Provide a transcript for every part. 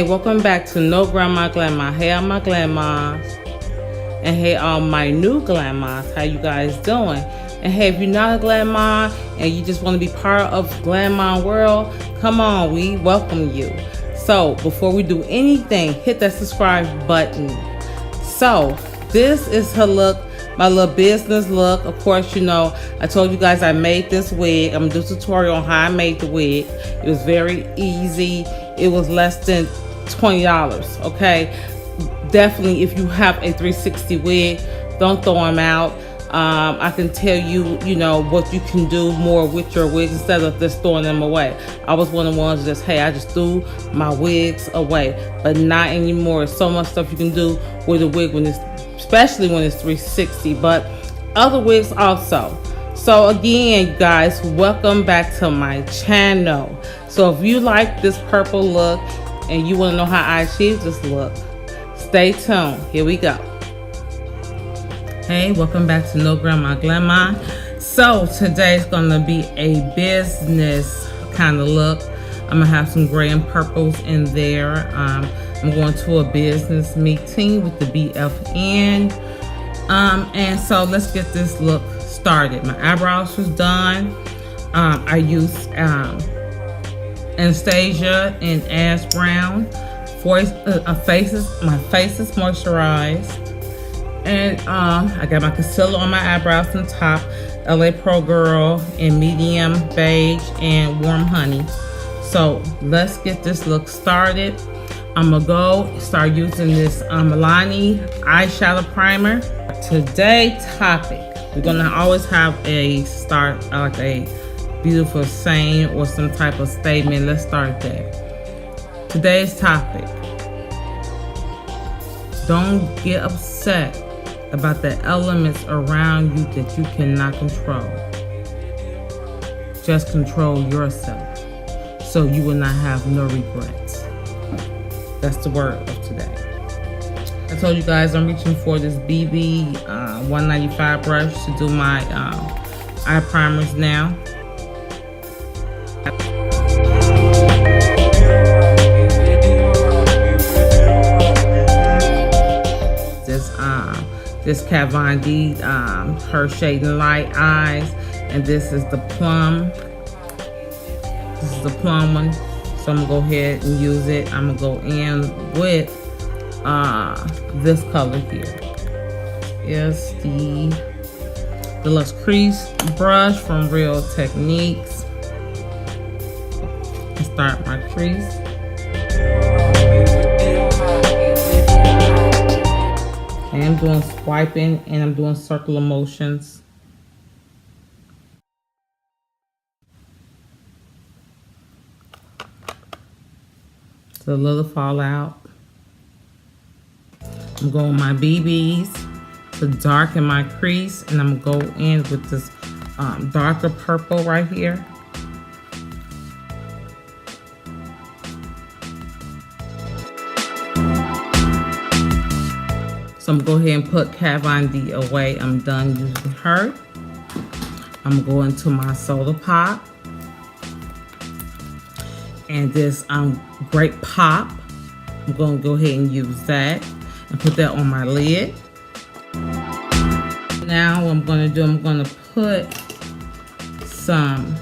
Hey, welcome back to No Grandma Glamma. Hey, all my Glammas. And hey, all my new Glammas. How you guys doing? And hey, if you're not a Glamma and you just want to be part of Glamma world, come on, we welcome you. So before we do anything, hit that subscribe button. So this is her look, my little business look. Of course, you know, I told you guys I made this wig. I'm gonna do a tutorial on how I made the wig. It was very easy. It was less than $20, okay? Definitely, if you have a 360 wig, don't throw them out. I can tell you, you know, what you can do more with your wigs instead of just throwing them away. I was one of the ones that just, hey, I just threw my wigs away, but not anymore. There's so much stuff you can do with a wig when it's, especially when it's 360, but other wigs also. So again, you guys, welcome back to my channel. So if you like this purple look and you want to know how I achieved this look, stay tuned. Here we go. Hey, welcome back to No Grandma Glamma. So today's gonna be a business kind of look. I'm gonna have some gray and purples in there. I'm going to a business meeting with the BFN. And so let's get this look started. My eyebrows was done. I used Anastasia in Ash Brown. My face is moisturized. And I got my concealer on my eyebrows on top. LA Pro Girl in medium beige and warm honey. So let's get this look started. I'm gonna go start using this Milani eyeshadow primer. Today's topic, we're gonna always have a start like a beautiful saying or some type of statement. Let's start there. Today's topic, don't get upset about the elements around you that you cannot control. Just control yourself so you will not have no regrets. That's the word of today. I told you guys I'm reaching for this BB 195 brush to do my eye primers now. This Kat Von D, her Shade and Light eyes, and this is the plum. This is the plum one, so I'm gonna go ahead and use it. I'm gonna go in with this color here. Is the Deluxe Crease brush from Real Techniques. And start my crease. And I'm doing swiping and I'm doing circular motions. So a little fallout. I'm going with my BBs to darken my crease, and I'm gonna go in with this darker purple right here. So I'm gonna go ahead and put Kat Von D away. I'm done using her. I'm gonna go into my soda pop. And this Great Pop. I'm gonna go ahead and use that and put that on my lid. Now what I'm gonna do, I'm gonna put some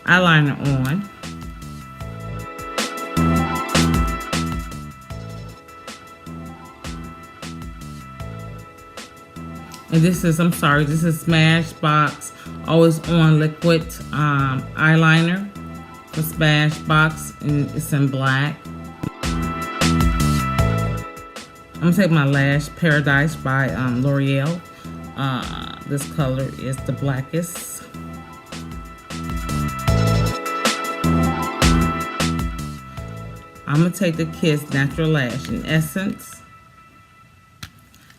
eyeliner on. And this is, I'm sorry, this is Smashbox Always On Liquid eyeliner. The Smashbox, and it's in black. I'm gonna take my Lash Paradise by L'Oreal. This color is the blackest. I'm gonna take the Kiss Natural Lash in Essence.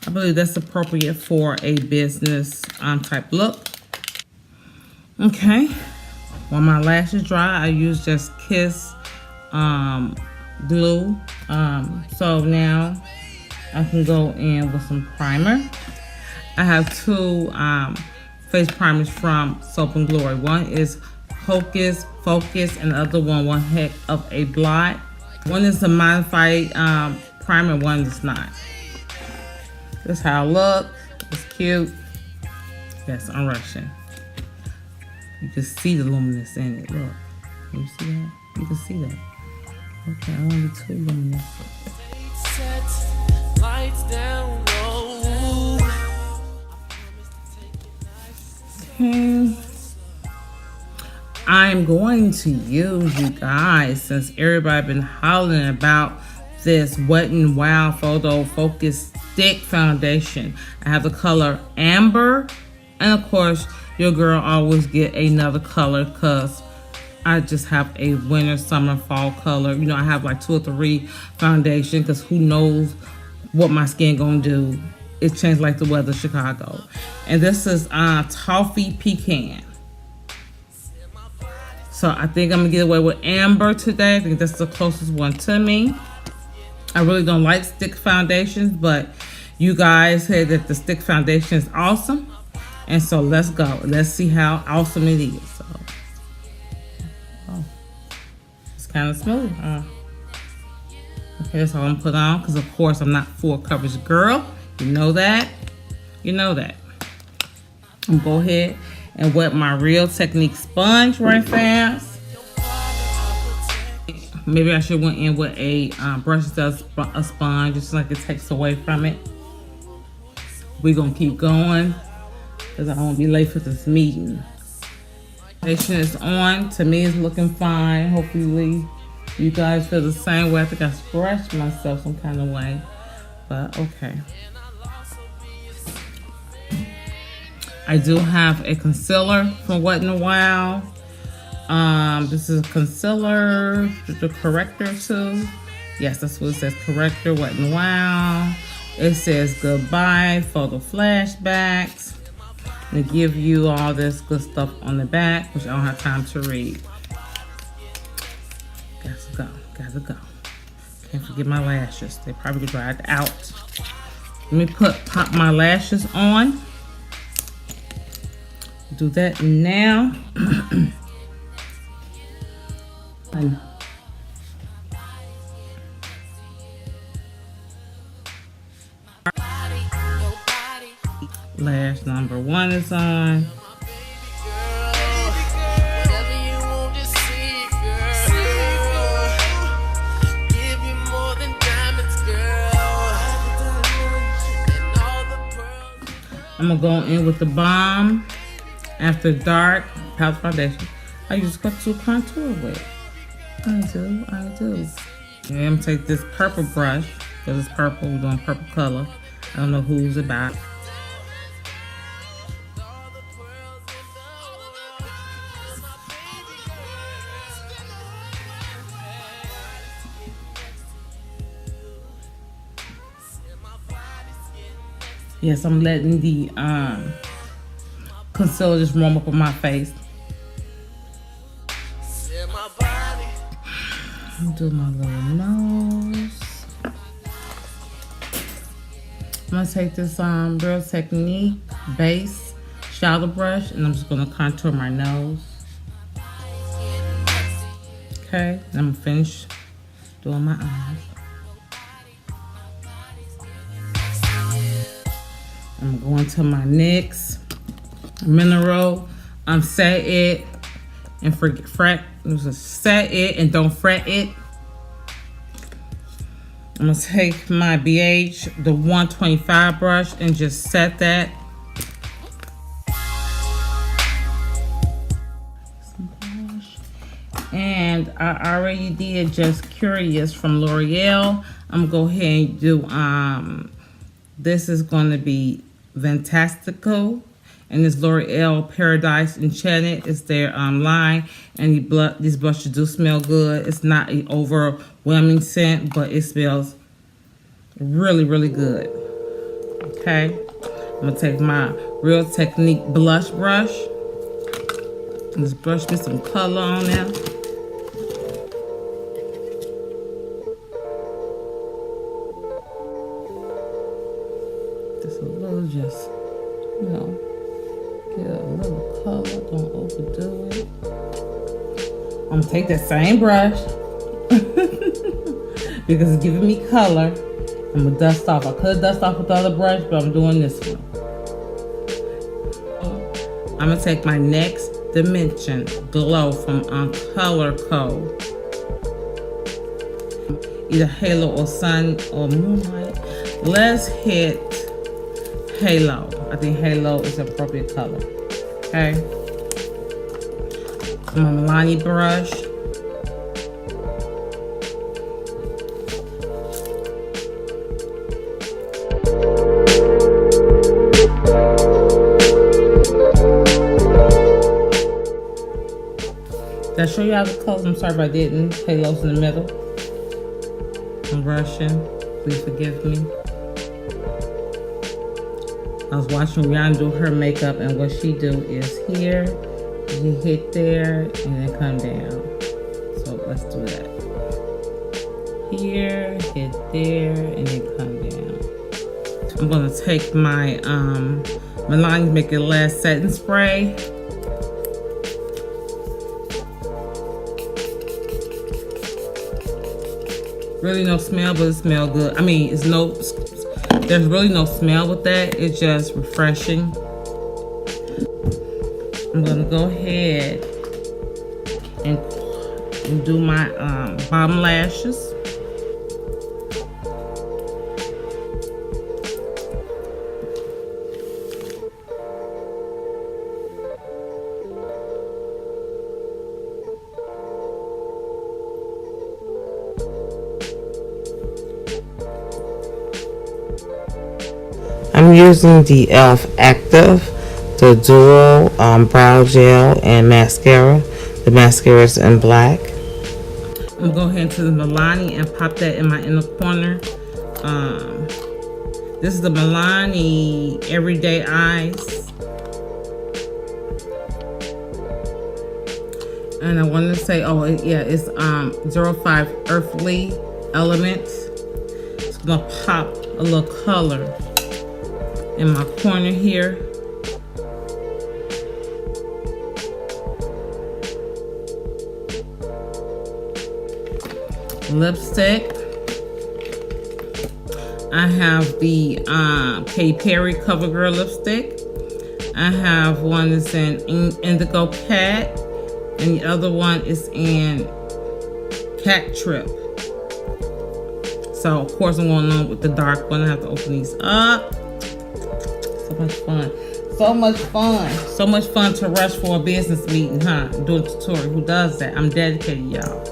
I believe that's appropriate for a business type look. Okay, while my lashes dry, I use just Kiss glue. So now I can go in with some primer. I have two face primers from Soap and Glory. One is Hocus Focus and the other one Heck of a Blot. One is a modified primer, one is not. This is how it looks. It's cute. Yes, I'm rushing. You can see the luminous in it. Look. Can you see that? You can see that. Okay, I want to be too luminous. Okay. I'm going to use, you guys, since everybody been hollering about this Wet n Wild Photo Focus Stick Foundation. I have the color Amber, and of course, your girl always get another color because I just have a winter, summer, fall color. You know, I have like 2 or 3 foundation because who knows what my skin gonna do. It changed like the weather in Chicago. And this is Toffee Pecan. So I think I'm gonna get away with Amber today. I think that's the closest one to me. I really don't like stick foundations, but you guys said that the stick foundation is awesome. And so let's go. Let's see how awesome it is. So, oh, it's kind of smooth, huh? Okay, that's all I'm put on because of course I'm not full coverage girl. You know that. You know that. I'm gonna go ahead and wet my Real Technique sponge right fast. Maybe I should went in with a brush that does a sponge, just like it takes away from it. We're gonna keep going because I won't be late for this meeting. Foundation is on. To me, it's looking fine. Hopefully, you guys feel the same way. I think I scratched myself some kind of way, but okay. I do have a concealer from Wet n Wild. This is a concealer, the corrector too. Yes, that's what it says, corrector, Wet n Wild. It says goodbye, photo flashbacks. And they give you all this good stuff on the back, which I don't have time to read. Gotta go. Can't forget my lashes. They probably dried out. Let me pop my lashes on. Do that now. Lash number 1 is on. I'm gonna go in with the Balm After Dark Powder Foundation. I use cut to contour with. I do. And I'm gonna take this purple brush because it's purple. We're doing purple color. I don't know who's about. Yes, I'm letting the concealer just warm up on my face. Do my little nose. I'm gonna take this Real Technique base shadow brush and I'm just gonna contour my nose. Okay, and I'm gonna finish doing my eyes. I'm going to my NYX Mineral Set It and set it and don't fret it. I'm gonna take my BH, the 125 brush, and just set that. And I already did Just Curious from L'Oreal. I'm gonna go ahead and do this is gonna be Fantastico. And this L'Oreal Paradise Enchanted is their line. And these brushes do smell good. It's not an overwhelming scent, but it smells really, really good. Okay. I'm going to take my Real Technique blush brush. And just brush me some color on there. Just a little, just, you know. Get a little color, don't overdo it. I'm gonna take that same brush because it's giving me color. I'm gonna dust off. I could dust off with the other brush, but I'm doing this one. I'm gonna take my Next Dimension Glow from Color Code. Either Halo or Sun or Moonlight. Let's hit Halo. I think Halo is the appropriate color. Okay. My Milani brush. Did I show you how the colors? I'm sorry if I didn't. Halo's in the middle. I'm rushing. Please forgive me. I was watching Rihanna do her makeup, and what she do is here, you hit there, and then come down. So let's do that. Here, hit there, and then come down. I'm gonna take my Milani Make It Last setting spray. Really no smell, but it smells good. I mean, there's really no smell with that. It's just refreshing. I'm gonna go ahead and do my bottom lashes. I'm using the e.l.f. Active, the Duo Brow Gel, and mascara. The mascara is in black. I'm going to go ahead into the Milani and pop that in my inner corner. This is the Milani Everyday Eyes. And I wanted to say, oh yeah, it's 05 Earthly Elements. It's going to pop a little color in my corner here. Lipstick. I have the Katy Perry CoverGirl lipstick. I have one that's in Indigo Cat, and the other one is in Cat Trip. So of course I'm going on with the dark one. I have to open these up. So much fun. So much fun. So much fun to rush for a business meeting, huh? Do a tutorial. Who does that? I'm dedicated, y'all.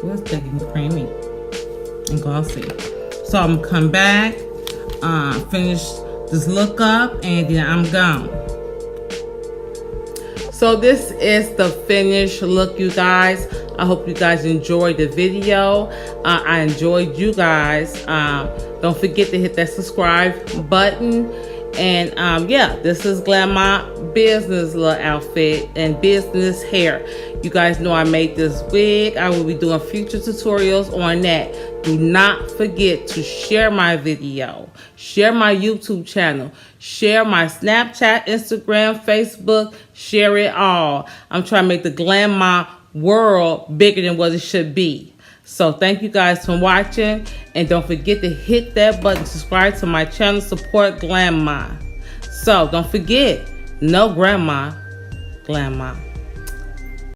It's thick and creamy and glossy. So I'm gonna come back, finish this look up, and then I'm gone. So this is the finished look, you guys. I hope you guys enjoyed the video. I enjoyed you guys. Don't forget to hit that subscribe button. And yeah, this is GLAMMA business little outfit and business hair. You guys know I made this wig. I will be doing future tutorials on that. Do not forget to share my video, share my YouTube channel, share my Snapchat, Instagram, Facebook, share it all. I'm trying to make the GLAMMA world bigger than what it should be. So thank you guys for watching, and don't forget to hit that button, subscribe to my channel, support GLAMMA. So don't forget, no grandma, GLAMMA.